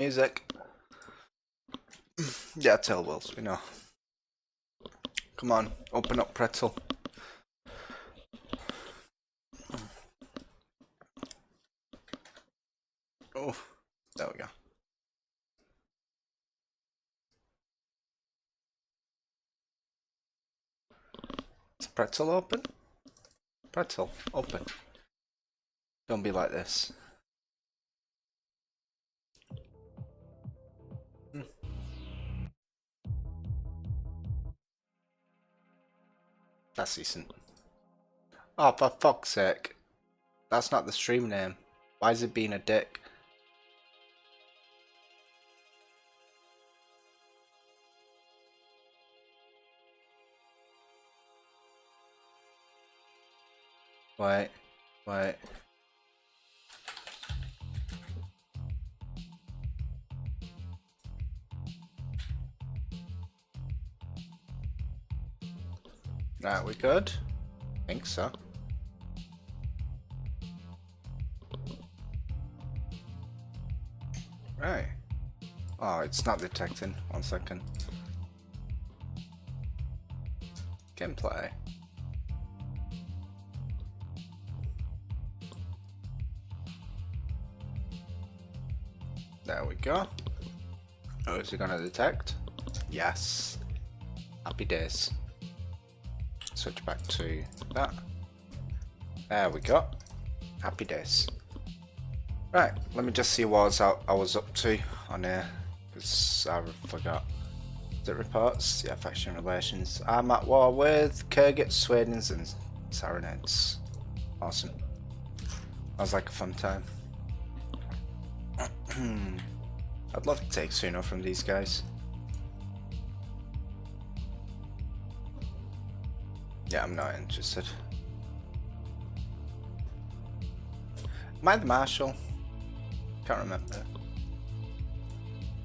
Music. Yeah, tail wheels, we know. Come on, open up pretzel. Oh, there we go. Is pretzel open? Pretzel, open. Don't be like this. That's decent. Oh, for fuck's sake. That's not the stream name. Why is it being a dick? Wait. Right, we good? Think so. Right. Oh, it's not detecting. 1 second. Gameplay. There we go. Oh, is it gonna detect? Yes. Happy days. Switch back to that. There we go. Happy days. Right, let me just see what I was up to on here, because I forgot. Is it reports? Yeah, faction relations. I'm at war with Kyrgyz, Swedens and Saranets. Awesome. That was like a fun time. I'd love to take Suno from these guys. Yeah, I'm not interested. Am I the Marshal? Can't remember.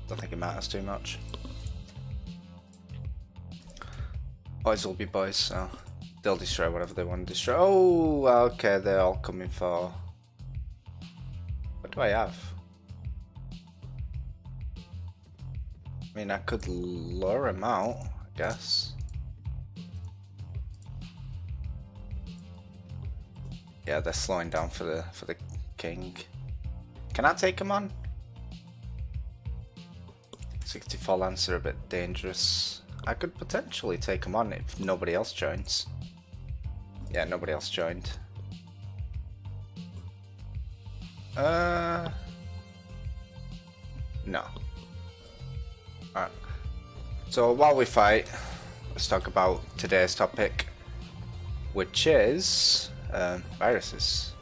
Don't think it matters too much. Boys will be boys, so they'll destroy whatever they want to destroy. Oh, okay, they're all coming for... What do I have? I mean, I could lure him out, I guess. Yeah, they're slowing down for the king. Can I take him on? 64 Lancer are a bit dangerous. I could potentially take him on if nobody else joins. Yeah, nobody else joined. No. Alright. So while we fight, let's talk about today's topic, which is viruses.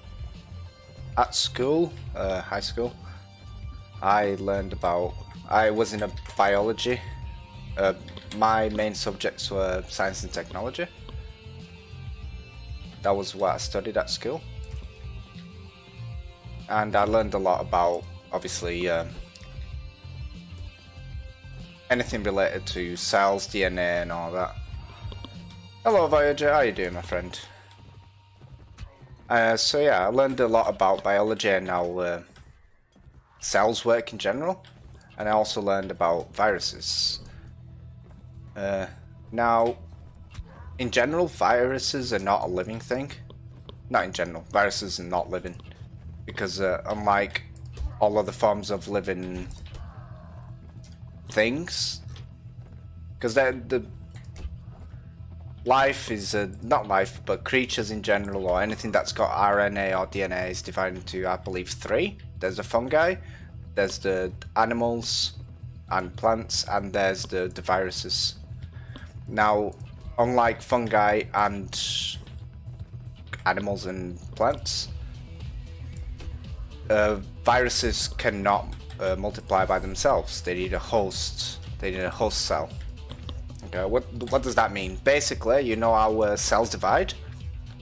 At school, high school, I was in a biology. My main subjects were science and technology. That was what I studied at school. And I learned a lot about, obviously, anything related to cells, DNA and all that. Hello Voyager, how you doing, my friend? So yeah, I learned a lot about biology and how cells work in general. And I also learned about viruses. Now, in general, viruses are not a living thing. Not in general, viruses are not living. Because unlike all other forms of living things, because the life is not life, but creatures in general, or anything that's got RNA or DNA is divided into, I believe, 3. There's the fungi, there's the animals and plants, and there's the viruses. Now, unlike fungi and animals and plants, viruses cannot multiply by themselves. They need a host. They need a host cell. Okay, what does that mean? Basically, you know how cells divide.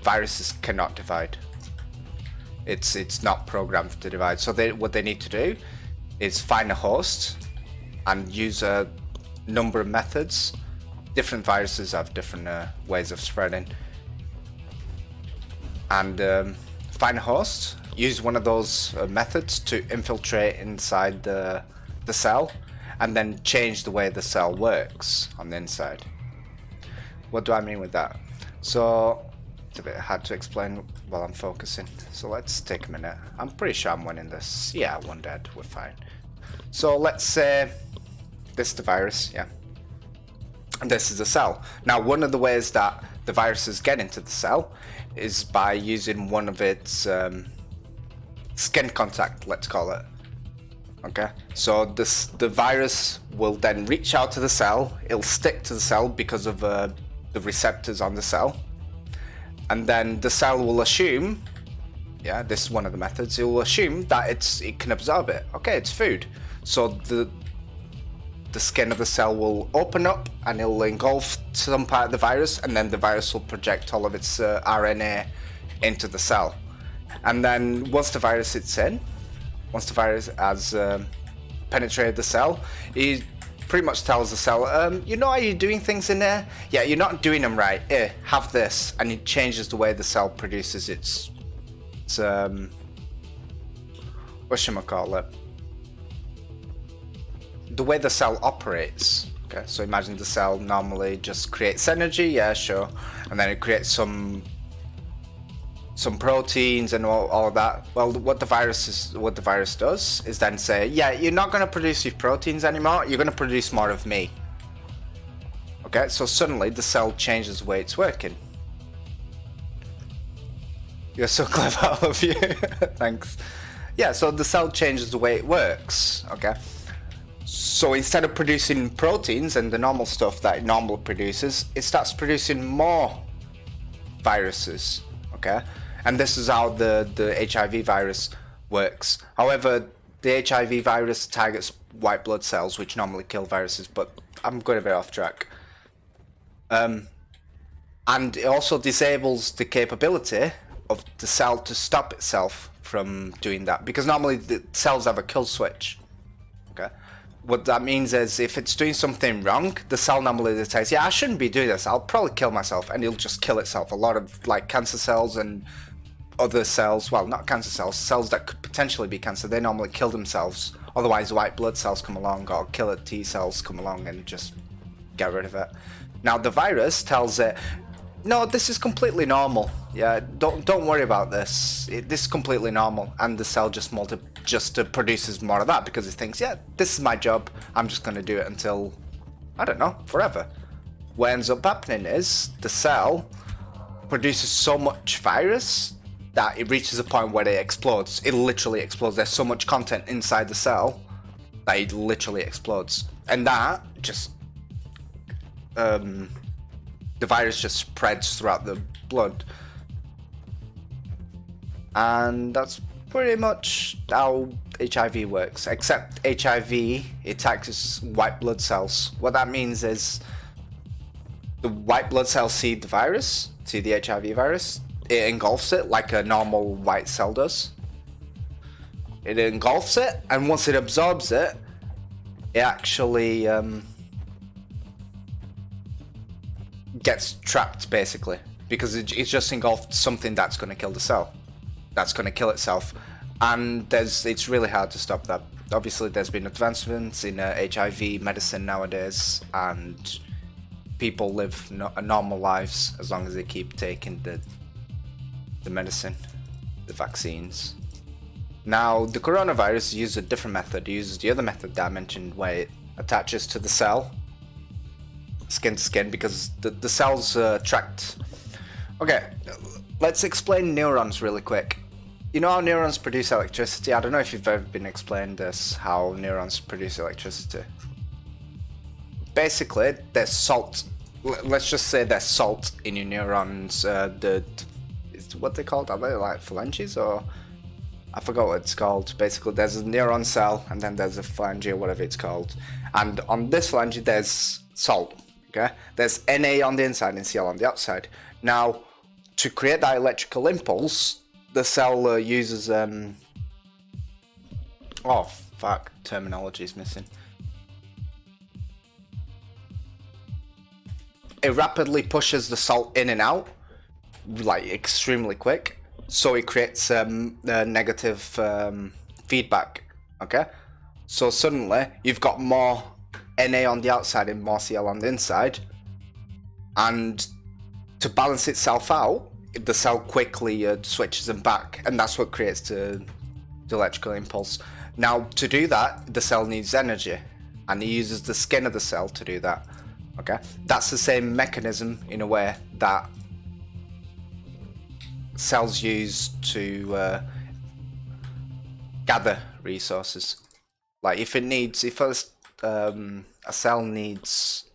Viruses cannot divide. It's not programmed to divide. So what they need to do is find a host and use a number of methods. Different viruses have different ways of spreading. And find a host. Use one of those methods to infiltrate inside the the cell and then change the way the cell works on the inside. What do I mean with that? So it's a bit hard to explain while I'm focusing, so let's take a minute. I'm pretty sure I'm winning this. Yeah, one dead, we're fine. So let's say this is the virus, yeah, and this is the cell. Now one of the ways that the viruses get into the cell is by using one of its skin contact, let's call it. Okay, so the virus will then reach out to the cell, it'll stick to the cell because of the receptors on the cell, and then the cell will assume, yeah, this is one of the methods, it will assume that it can absorb it. Okay, it's food, so the skin of the cell will open up and it'll engulf some part of the virus, and then the virus will project all of its RNA into the cell. And then once the virus has penetrated the cell, it pretty much tells the cell, you know how you're doing things in there? Yeah, you're not doing them right. Here, have this. And it changes the way the cell produces its whatchamacallit? The way the cell operates. Okay, so imagine the cell normally just creates energy, yeah, sure, and then it creates some proteins and all of that. Well, what the virus does is then say, yeah, you're not going to produce your proteins anymore, you're going to produce more of me. Okay, so suddenly the cell changes the way it's working. You're so clever, all of you. Thanks. Yeah, so the cell changes the way it works. Okay, so instead of producing proteins and the normal stuff that it normally produces, it starts producing more viruses. Okay, and this is how the HIV virus works. However, the HIV virus targets white blood cells, which normally kill viruses, but I'm going a bit off track. And it also disables the capability of the cell to stop itself from doing that, because normally the cells have a kill switch. Okay, what that means is if it's doing something wrong, the cell normally decides, yeah, I shouldn't be doing this, I'll probably kill myself, and it'll just kill itself. A lot of like cancer cells and other cells, well, not cancer cells, cells that could potentially be cancer, they normally kill themselves. Otherwise white blood cells come along, or killer T cells come along and just get rid of it. Now the virus tells it, no, this is completely normal. Yeah, don't worry about this. This is completely normal, and the cell just produces more of that because it thinks, yeah, this is my job. I'm just going to do it until, I don't know, forever. What ends up happening is the cell produces so much virus that it reaches a point where it explodes. It literally explodes. There's so much content inside the cell that it literally explodes, and that just the virus just spreads throughout the blood, and that's pretty much how HIV works, except HIV attacks white blood cells. What that means is the white blood cells see the virus, see the HIV virus, it engulfs it like a normal white cell does. It engulfs it, and once it absorbs it, it actually gets trapped, basically, because it's just engulfed something that's going to kill the cell, that's going to kill itself, and it's really hard to stop that. Obviously there's been advancements in HIV medicine nowadays, and people live normal lives as long as they keep taking the medicine, the vaccines. Now the coronavirus uses a different method. It uses the other method that I mentioned, where it attaches to the cell, skin to skin, because the cells tracked. Okay, let's explain neurons really quick. You know how neurons produce electricity? I don't know if you've ever been explained this, how neurons produce electricity. Basically, there's salt. Let's just say there's salt in your neurons. What they called? Are they like phalanges, or I forgot what it's called. Basically, there's a neuron cell, and then there's a phalange, or whatever it's called. And on this phalange, there's salt. Okay, there's Na on the inside and Cl on the outside. Now, to create that electrical impulse, the cell uses oh fuck, terminology is missing. It rapidly pushes the salt in and out, like extremely quick, so it creates a negative feedback. Okay, So suddenly you've got more Na on the outside and more Cl on the inside, and to balance itself out, the cell quickly switches them back, and that's what creates the electrical impulse. Now, to do that, the cell needs energy, and it uses the skin of the cell to do that. Okay, that's the same mechanism in a way that cells use to gather resources. Like if a cell needs,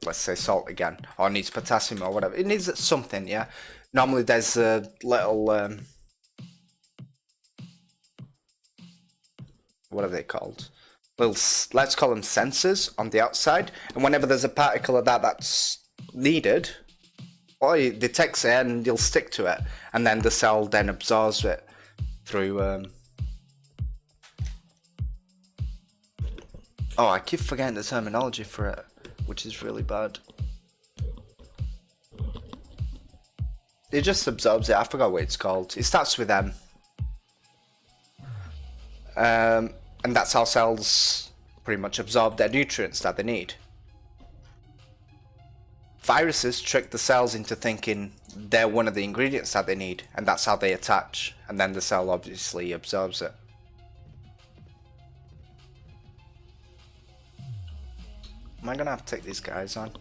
let's say, salt again, or needs potassium or whatever, it needs something, yeah. Normally there's a little what are they called? Little, let's call them sensors on the outside, and whenever there's a particle of that's needed, or it detects it and you'll stick to it, and then the cell then absorbs it through oh, I keep forgetting the terminology for it, which is really bad. It just absorbs it. I forgot what it's called. It starts with M. And that's how cells pretty much absorb their nutrients that they need. Viruses trick the cells into thinking they're one of the ingredients that they need, and that's how they attach, and then the cell obviously absorbs it. Am I gonna have to take these guys on?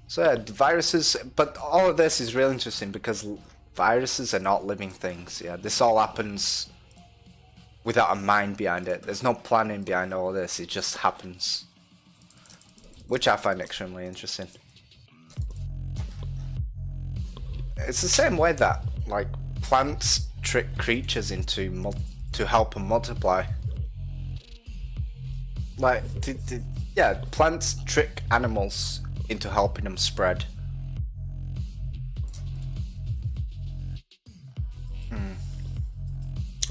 So yeah, viruses, but all of this is really interesting because viruses are not living things. Yeah, this all happens without a mind behind it. There's no planning behind all of this. It just happens, which I find extremely interesting. It's the same way that like plants trick creatures into to help them multiply. Like, yeah, plants trick animals into helping them spread.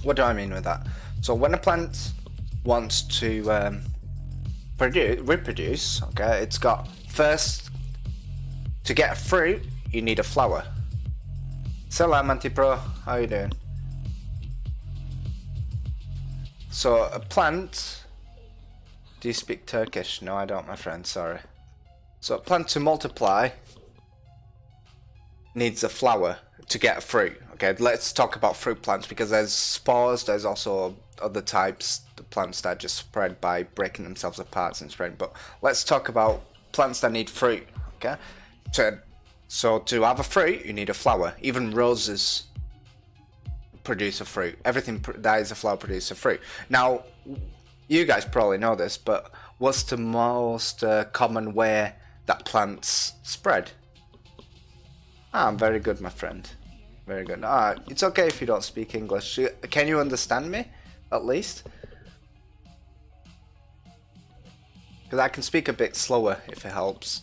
What do I mean with that? So when a plant wants to reproduce, okay, it's got first, to get a fruit, you need a flower. Salam Antipro, how you doing? So a plant, do you speak Turkish? No, I don't, my friend, sorry. So a plant to multiply needs a flower to get a fruit. Okay, let's talk about fruit plants because there's spores, there's also other types, the plants that just spread by breaking themselves apart and spreading. But let's talk about plants that need fruit, okay? So to have a fruit, you need a flower. Even roses produce a fruit. Everything that is a flower produces a fruit. Now, you guys probably know this, but what's the most common way that plants spread? Ah, very good, my friend. Very good. It's okay if you don't speak English. Can you understand me, at least? Because I can speak a bit slower, if it helps.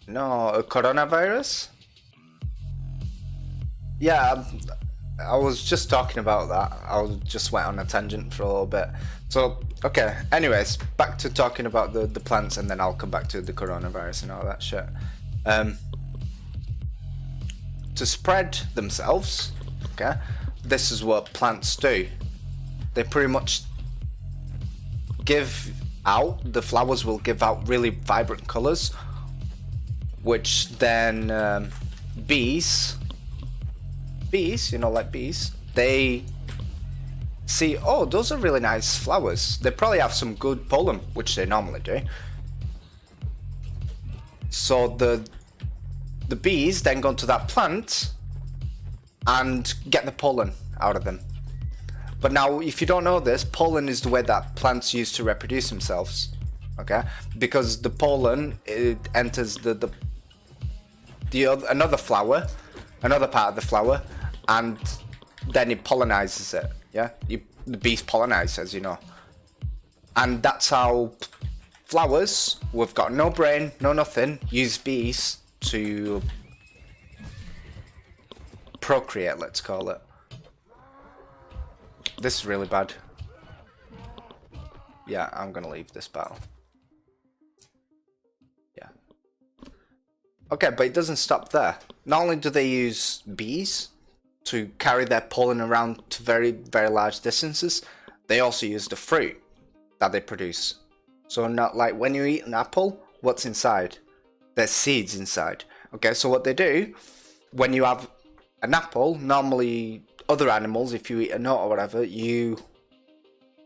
No, a coronavirus? Yeah, I was just talking about that. I just went on a tangent for a little bit. So, okay, anyways, back to talking about the plants, and then I'll come back to the coronavirus and all that shit. To spread themselves, okay, this is what plants do. They pretty much give out, the flowers will give out really vibrant colors, which then bees, you know, like bees, they see, oh, those are really nice flowers. They probably have some good pollen, which they normally do. So the bees then go to that plant and get the pollen out of them. But now, if you don't know this, pollen is the way that plants use to reproduce themselves. Okay, because the pollen, it enters another flower, another part of the flower, and then it pollinizes it. Yeah, the bees pollinize, as you know, and that's how flowers, we've got no brain, no nothing, use bees to procreate. Let's call it. This is really bad. Yeah, I'm gonna leave this battle. Yeah. Okay, but it doesn't stop there. Not only do they use bees to carry their pollen around to very, very large distances, they also use the fruit that they produce. So not like when you eat an apple, what's inside? There's seeds inside. Okay, so what they do, when you have an apple, normally other animals, if you eat a nut or whatever, you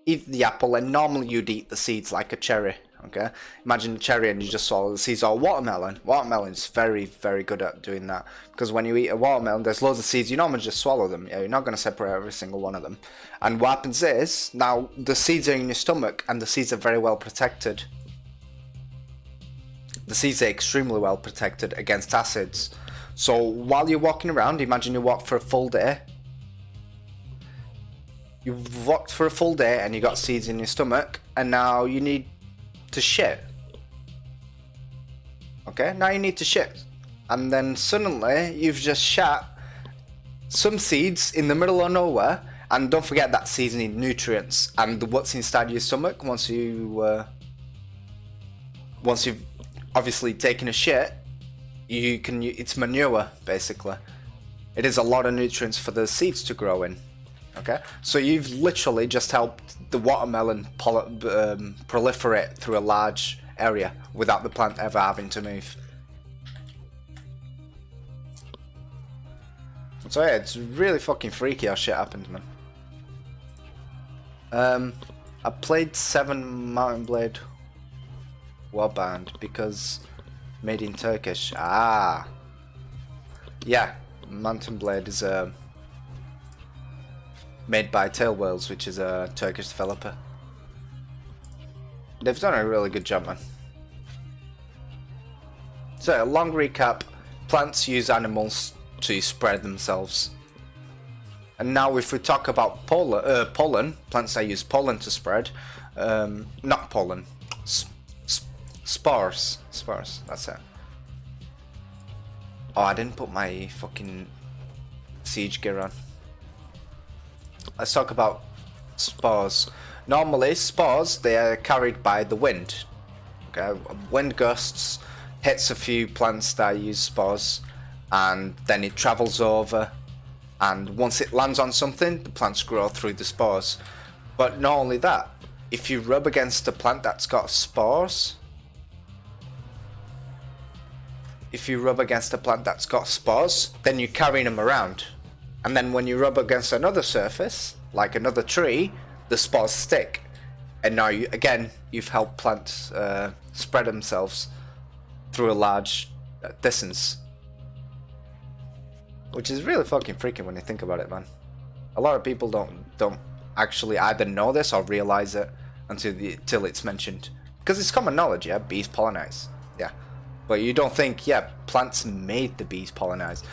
eat the apple and normally you'd eat the seeds like a cherry. Okay, imagine a cherry and you just swallow the seeds. Or watermelon. Watermelon's very, very good at doing that, because when you eat a watermelon, there's loads of seeds. You normally just swallow them. Yeah, you're not going to separate every single one of them. And what happens is, now the seeds are in your stomach and the seeds are very well protected. The seeds are extremely well protected against acids. So while you're walking around, imagine you walk for a full day. You've walked for a full day and you got seeds in your stomach, and now you need to shit. Okay, now you need to shit, and then suddenly you've just shat some seeds in the middle of nowhere. And don't forget that seeds need nutrients, and what's inside your stomach once you've obviously taken a shit, it's manure basically. It is a lot of nutrients for the seeds to grow in. Okay, so you've literally just helped the watermelon proliferate through a large area without the plant ever having to move. So yeah, it's really fucking freaky how shit happens, man. I played 7 Mountain Blade Warband because made in Turkish. Ah, yeah, Mountain Blade is made by Tailwhales, which is a Turkish developer. They've done a really good job, man. So, a long recap. Plants use animals to spread themselves. And now if we talk about pollen, plants that use pollen to spread, not pollen, spores, that's it. Oh, I didn't put my fucking siege gear on. Let's talk about spores. Normally, spores, they are carried by the wind. Okay, wind gusts hits a few plants that use spores, and then it travels over, and once it lands on something, the plants grow through the spores. But not only that, if you rub against a plant that's got spores, then you're carrying them around. And then when you rub against another surface, like another tree, the spores stick. And now, you've helped plants spread themselves through a large distance. Which is really fucking freaking when you think about it, man. A lot of people don't actually either know this or realize it until it's mentioned. Because it's common knowledge, yeah, bees pollinize. Yeah. But you don't think, yeah, plants made the bees pollinize.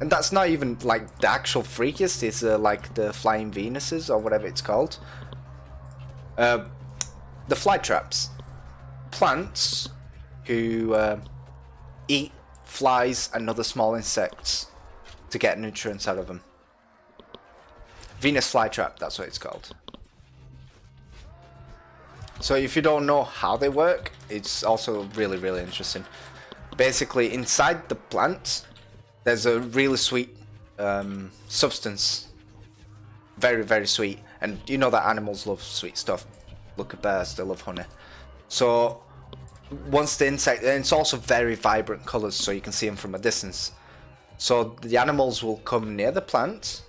And that's not even like the actual freakiest, it's like the flying Venuses or whatever it's called. The fly traps. Plants who eat flies and other small insects to get nutrients out of them. Venus flytrap, that's what it's called. So if you don't know how they work, it's also really, really interesting. Basically, inside the plant, there's a really sweet substance. Very, very sweet. And you know that animals love sweet stuff. Look at bears, they love honey. So once the insect, and it's also very vibrant colors, so you can see them from a distance. So the animals will come near the plant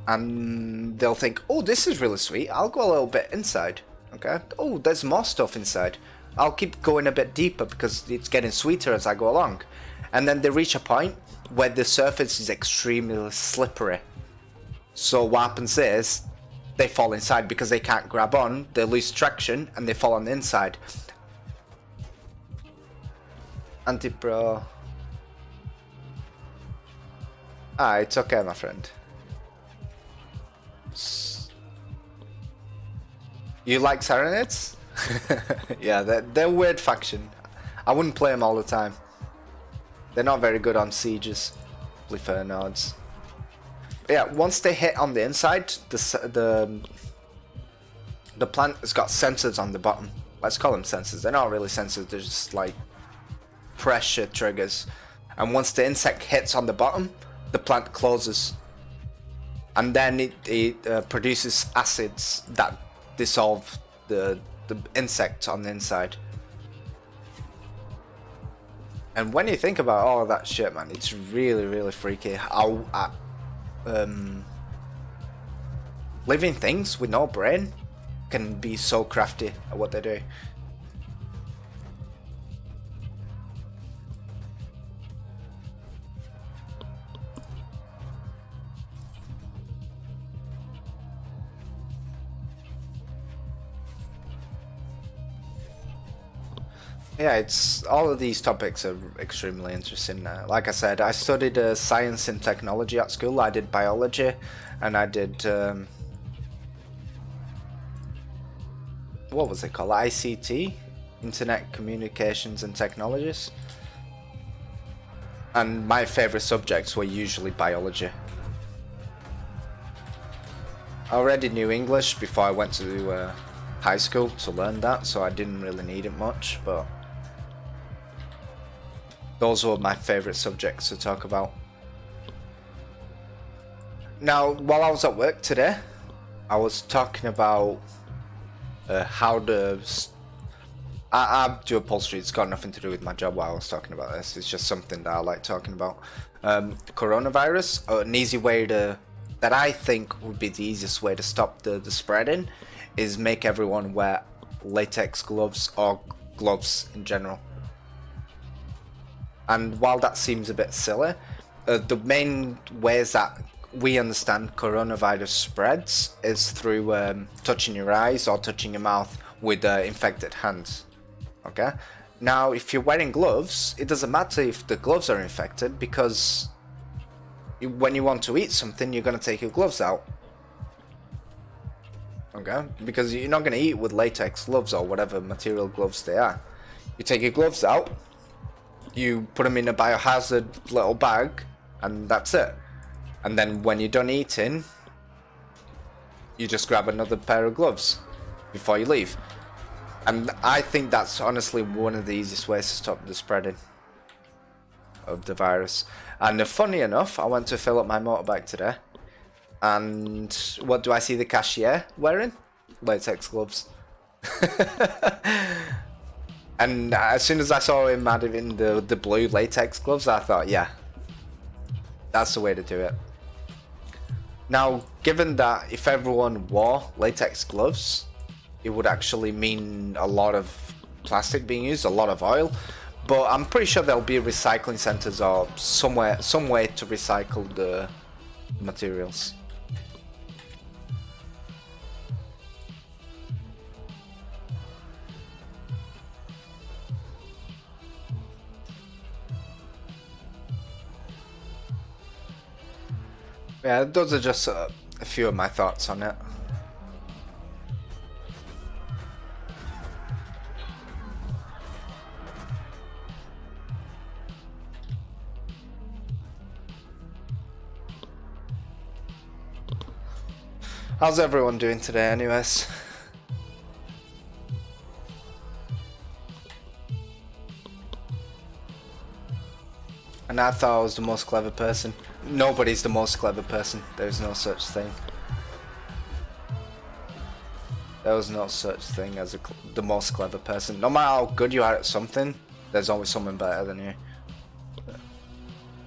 and they'll think, oh, this is really sweet, I'll go a little bit inside. Okay, oh, there's more stuff inside, I'll keep going a bit deeper because it's getting sweeter as I go along. And then they reach a point where the surface is extremely slippery. So what happens is they fall inside because they can't grab on, they lose traction and they fall on the inside. Anti-pro. Ah, it's okay, my friend. You like Serenades? Yeah, they're a weird faction. I wouldn't play them all the time. They're not very good on sieges. Fair nods. But yeah, once they hit on the inside, the plant has got sensors on the bottom. Let's call them sensors. They're not really sensors, they're just like pressure triggers. And once the insect hits on the bottom, the plant closes. and then it produces acids that dissolve the insect on the inside. And when you think about all of that shit, man, it's really, really freaky how living things with no brain can be so crafty at what they do. Yeah, it's all of these topics are extremely interesting. Like I said, I studied science and technology at school. I did biology, and I did what was it called? ICT, Internet Communications and Technologies. And my favorite subjects were usually biology. I already knew English before I went to high school to learn that, so I didn't really need it much, but those were my favorite subjects to talk about. Now, while I was at work today, I was talking about how I do upholstery. It's got nothing to do with my job while I was talking about this. It's just something that I like talking about. Coronavirus, an easy way that I think would be the easiest way to stop the spreading is make everyone wear latex gloves or gloves in general. And while that seems a bit silly, the main ways that we understand coronavirus spreads is through touching your eyes or touching your mouth with infected hands. Okay? Now, if you're wearing gloves, it doesn't matter if the gloves are infected, because when you want to eat something, you're going to take your gloves out. Okay? Because you're not going to eat with latex gloves or whatever material gloves they are. You take your gloves out, you put them in a biohazard little bag, and that's it. And then when you're done eating, you just grab another pair of gloves before you leave. And I think that's honestly one of the easiest ways to stop the spreading of the virus. And funny enough, I went to fill up my motorbike today, and what do I see the cashier wearing? Latex gloves. And as soon as I saw him having the blue latex gloves, I thought, yeah, that's the way to do it. Now, given that if everyone wore latex gloves, it would actually mean a lot of plastic being used, a lot of oil. But I'm pretty sure there'll be recycling centers or some way to recycle the materials. Yeah, those are just a few of my thoughts on it. How's everyone doing today anyways? And I thought I was the most clever person. Nobody's the most clever person. There's no such thing. There was no such thing as the most clever person. No matter how good you are at something, there's always someone better than you.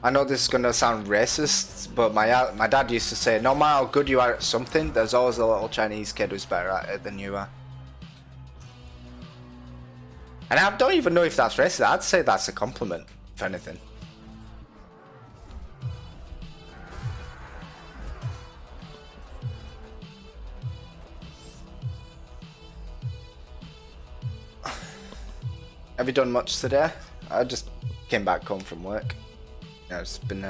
I know this is gonna sound racist, but my dad used to say, no matter how good you are at something, there's always a little Chinese kid who's better at it than you are. And I don't even know if that's racist. I'd say that's a compliment, if anything. Have you done much today? I just came back home from work. I've just been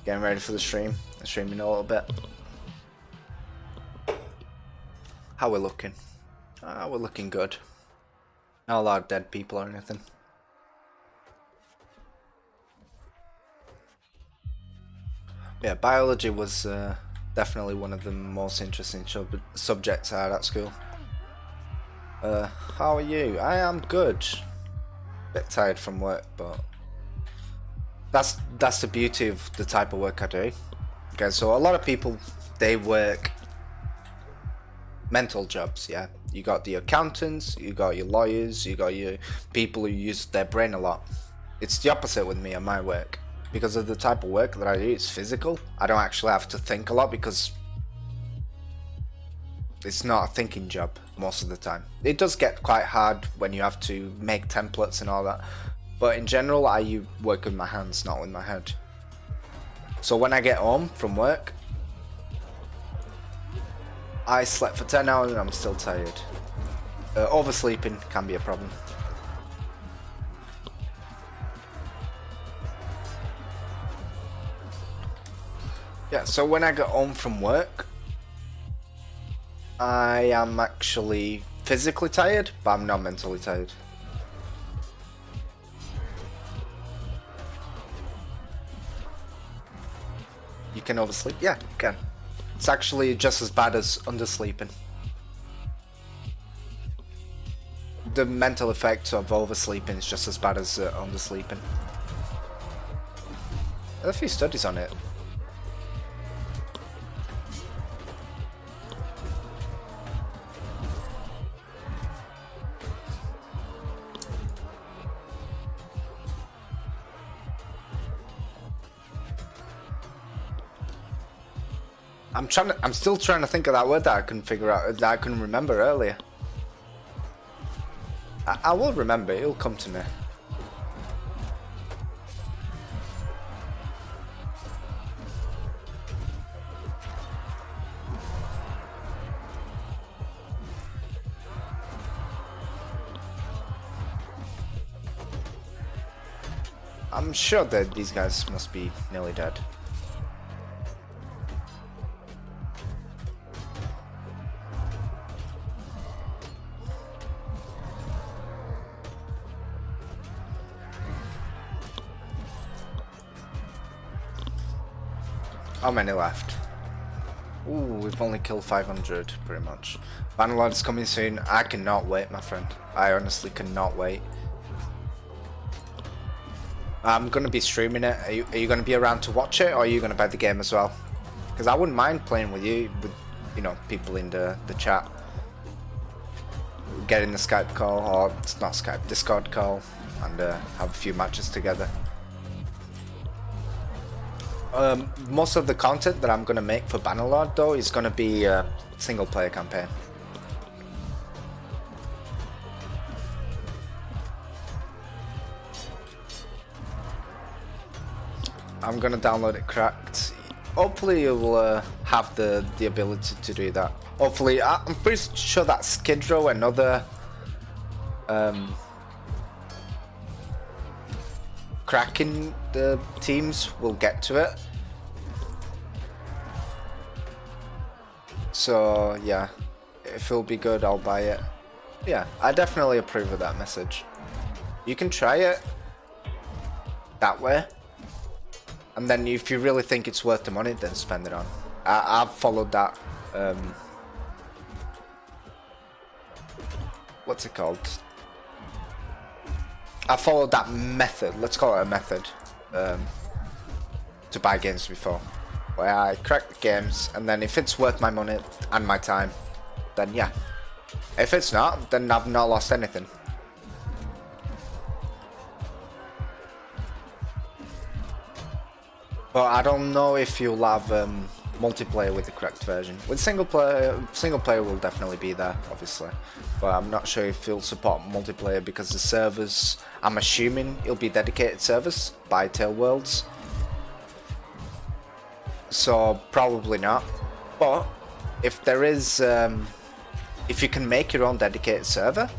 getting ready for the stream. Streaming a little bit. How we're looking? We're looking good. Not a lot of dead people or anything. Yeah, biology was definitely one of the most interesting subjects I had at school. How are you? I am good. Bit tired from work, but that's the beauty of the type of work I do. Okay, so a lot of people, they work mental jobs, yeah. You got the accountants, you got your lawyers, you got your people who use their brain a lot. It's the opposite with me and my work. Because of the type of work that I do, it's physical. I don't actually have to think a lot because it's not a thinking job most of the time. It does get quite hard when you have to make templates and all that. But in general, I work with my hands, not with my head. So when I get home from work, I slept for 10 hours and I'm still tired. Oversleeping can be a problem. Yeah, so when I get home from work, I am actually physically tired, but I'm not mentally tired. You can oversleep? Yeah, you can. It's actually just as bad as undersleeping. The mental effect of oversleeping is just as bad as undersleeping. There are a few studies on it. I'm still trying to think of that word that I couldn't figure out, that I couldn't remember earlier. I will remember, it'll come to me. I'm sure that these guys must be nearly dead. How many left? Ooh, we've only killed 500, pretty much. Bannerlord's coming soon. I cannot wait, my friend. I honestly cannot wait. I'm going to be streaming it. Are you going to be around to watch it, or are you going to buy the game as well? Because I wouldn't mind playing with you, with, you know, people in the chat. Getting the Skype call, or it's not Skype, Discord call, and have a few matches together. Most of the content that I'm going to make for Bannerlord though is going to be a single player campaign. I'm going to download it cracked. Hopefully you will have the ability to do that. Hopefully, I'm pretty sure that Skid Row and other cracking the teams will get to it. So yeah, if it'll be good, I'll buy it. Yeah, I definitely approve of that message. You can try it that way, and then if you really think it's worth the money, then spend it on. I've followed that. What's it called? I followed that method, let's call it a method, to buy games before. Where I crack the games, and then if it's worth my money and my time, then yeah. If it's not, then I've not lost anything. But I don't know if you'll have multiplayer with the correct version. With single player will definitely be there, obviously. But I'm not sure if you'll support multiplayer because the servers, I'm assuming it'll be dedicated servers by Tail Worlds. So probably not. But if there is, if you can make your own dedicated server,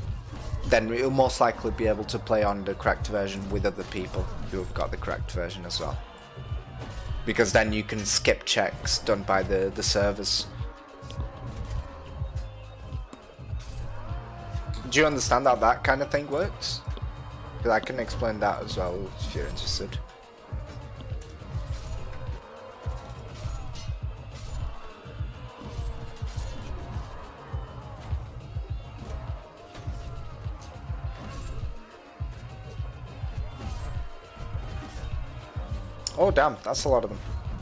then you'll most likely be able to play on the correct version with other people who have got the correct version as well. Because then you can skip checks done by the servers. Do you understand how that kind of thing works? Because I can explain that as well if you're interested. Oh damn, that's a lot of them.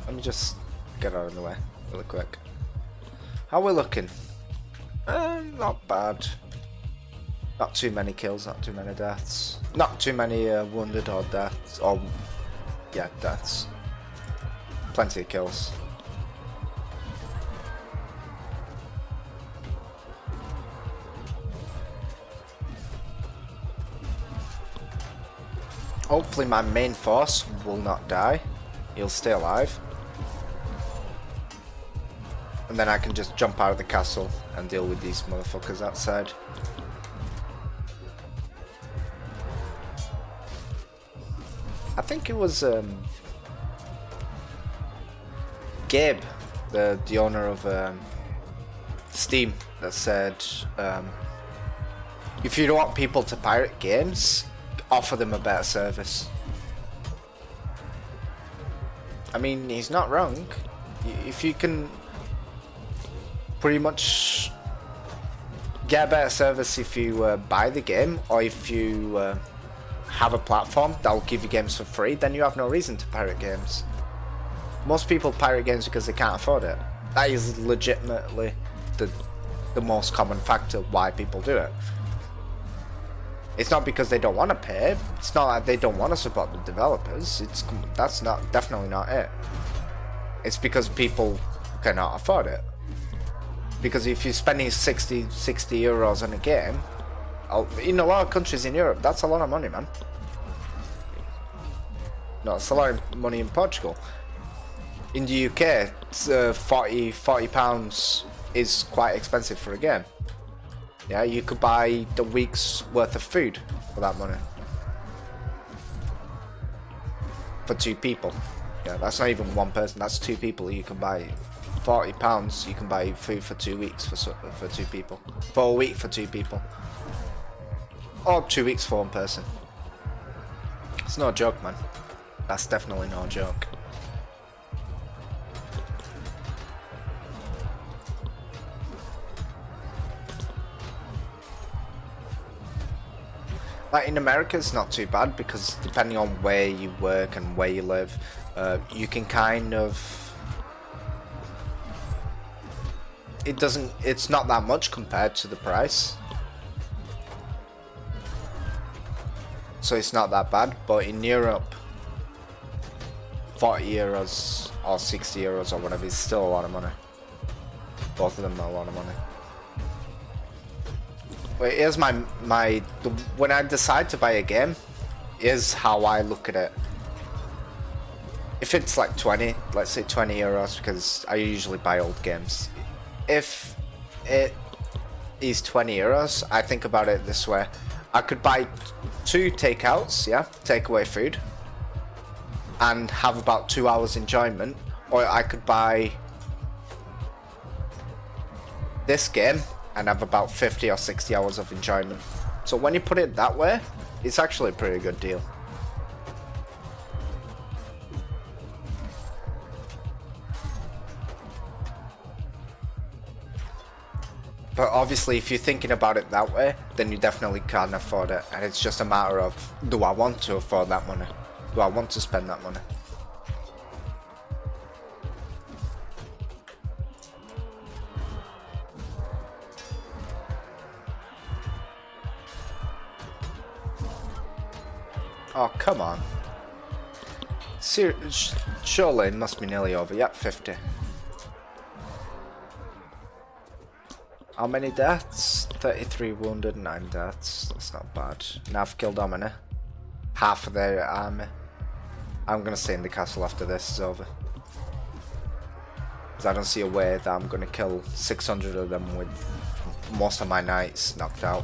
Let me just get out of the way really quick. How we looking? Not bad. Not too many kills, not too many deaths. Not too many wounded or deaths. Or, yeah, deaths. Plenty of kills. Hopefully my main force will not die. He'll stay alive. And then I can just jump out of the castle and deal with these motherfuckers outside. I think it was Gabe, the owner of Steam, that said if you don't want people to pirate games, offer them a better service. I mean, he's not wrong. If you can pretty much get a better service if you buy the game, or if you have a platform that will give you games for free, then you have no reason to pirate games. Most people pirate games because they can't afford it. That is legitimately the most common factor why people do it. It's not because they don't want to pay. It's not like they don't want to support the developers. That's definitely not it. It's because people cannot afford it. Because if you're spending 60 euros on a game, in a lot of countries in Europe, that's a lot of money, man. No, it's a lot of money in Portugal. In the UK, it's, £40 is quite expensive for a game. Yeah, you could buy the week's worth of food for that money. For 2 people. Yeah, that's not even one person, that's 2 people. You can buy £40, you can buy food for 2 weeks for 2 people. For a week for 2 people. Or 2 weeks for 1 person. It's no joke, man. That's definitely no joke. Like in America, it's not too bad because depending on where you work and where you live, you can kind of... It's not that much compared to the price. So it's not that bad, but in Europe, 40 euros or 60 euros or whatever is still a lot of money. Both of them are a lot of money. But here's when I decide to buy a game, here's how I look at it. If it's like 20, let's say 20 euros, because I usually buy old games. If it is 20 euros, I think about it this way. I could buy 2 takeouts, yeah, takeaway food, and have about 2 hours enjoyment, or I could buy this game and have about 50 or 60 hours of enjoyment. So when you put it that way, it's actually a pretty good deal. But obviously if you're thinking about it that way, then you definitely can't afford it, and it's just a matter of, do I want to afford that money? Do I want to spend that money? Oh, come on. Surely it must be nearly over. Yep, 50. How many deaths? 33 wounded, 9 deaths. That's not bad. Now I've killed how many? Half of their army. I'm gonna stay in the castle after this is over. Because I don't see a way that I'm gonna kill 600 of them with most of my knights knocked out.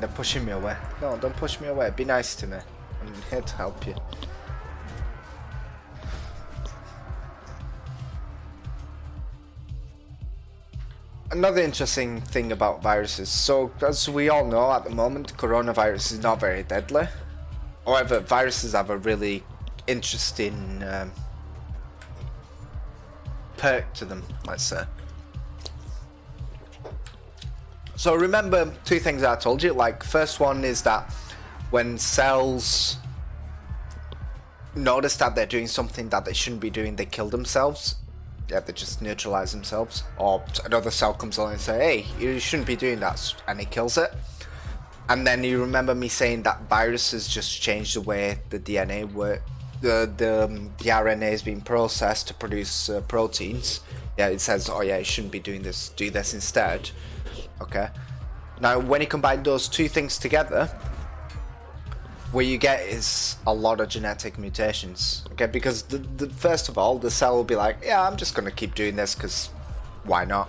They're pushing me away. No, don't push me away. Be nice to me. I'm here to help you. Another interesting thing about viruses. So, as we all know at the moment, coronavirus is not very deadly. However, viruses have a really interesting perk to them, let's say. So remember two things I told you. Like, first one is that when cells notice that they're doing something that they shouldn't be doing, they kill themselves. Yeah, they just neutralize themselves. Or another cell comes along and say, hey, you shouldn't be doing that, and it kills it. And then you remember me saying that viruses just change the way the DNA work, the RNA is being processed to produce proteins. Yeah, it says, oh yeah, you shouldn't be doing this, do this instead. Okay. Now, when you combine those two things together, what you get is a lot of genetic mutations. Okay, because the first of all, the cell will be like, yeah, I'm just gonna keep doing this because why not?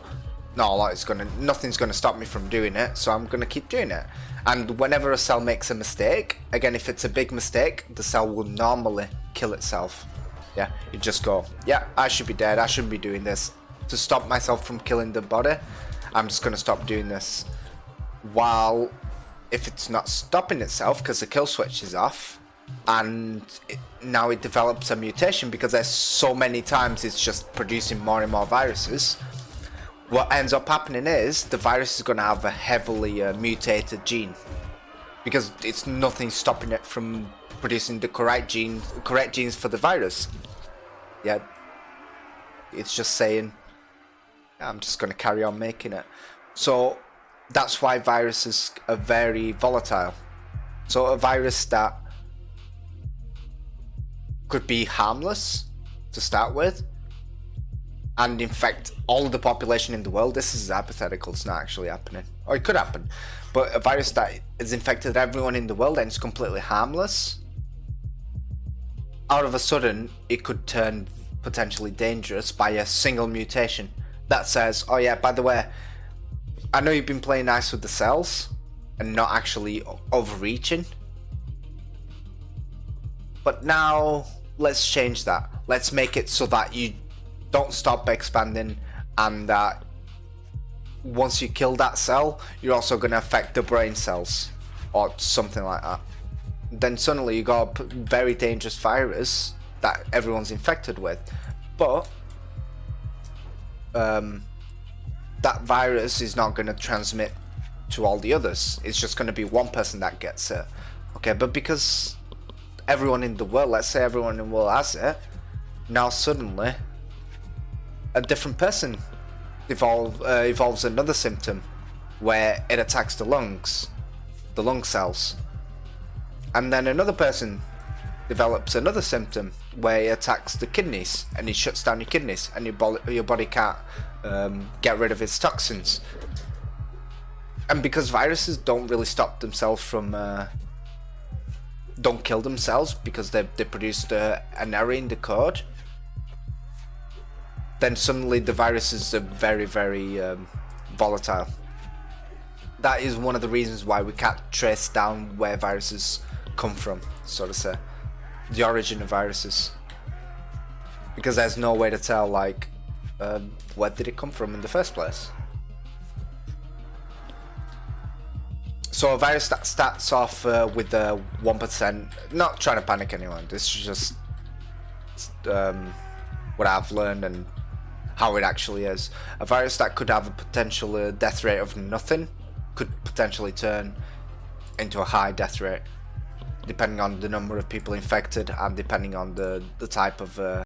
Nothing's gonna stop me from doing it, so I'm gonna keep doing it. And whenever a cell makes a mistake, again, if it's a big mistake, the cell will normally kill itself. Yeah, you just go, yeah, I should be dead, I shouldn't be doing this. To stop myself from killing the body, I'm just gonna stop doing this. While if it's not stopping itself because the kill switch is off, and now it develops a mutation because there's so many times it's just producing more and more viruses, what ends up happening is the virus is going to have a heavily mutated gene because it's nothing stopping it from producing the correct genes for the virus. Yeah, it's just saying, I'm just going to carry on making it. So that's why viruses are very volatile. So a virus that could be harmless to start with and infect all of the population in the world. This is hypothetical, it's not actually happening. Or it could happen. But a virus that has infected everyone in the world and is completely harmless, out of a sudden it could turn potentially dangerous by a single mutation that says, oh yeah, by the way, I know you've been playing nice with the cells and not actually overreaching, but now let's change that. Let's make it so that you don't stop expanding, and that once you kill that cell, you're also going to affect the brain cells or something like that. Then suddenly you got a very dangerous virus that everyone's infected with, but that virus is not going to transmit to all the others. It's just going to be one person that gets it. Okay, but because everyone in the world, let's say everyone in the world has it, now suddenly a different person evolves another symptom where it attacks the lung cells, and then another person develops another symptom where it attacks the kidneys and it shuts down your kidneys, and your body can't get rid of its toxins. And because viruses don't really stop themselves from don't kill themselves because they produced an error in the code, then suddenly the viruses are very, very volatile. That is one of the reasons why we can't trace down where viruses come from, so to say, the origin of viruses, because there's no way to tell, like, where did it come from in the first place. So a virus that starts off with 1%, not trying to panic anyone, this is just what I've learned and how it actually is. A virus that could have a potential death rate of nothing could potentially turn into a high death rate, depending on the number of people infected and depending on the type of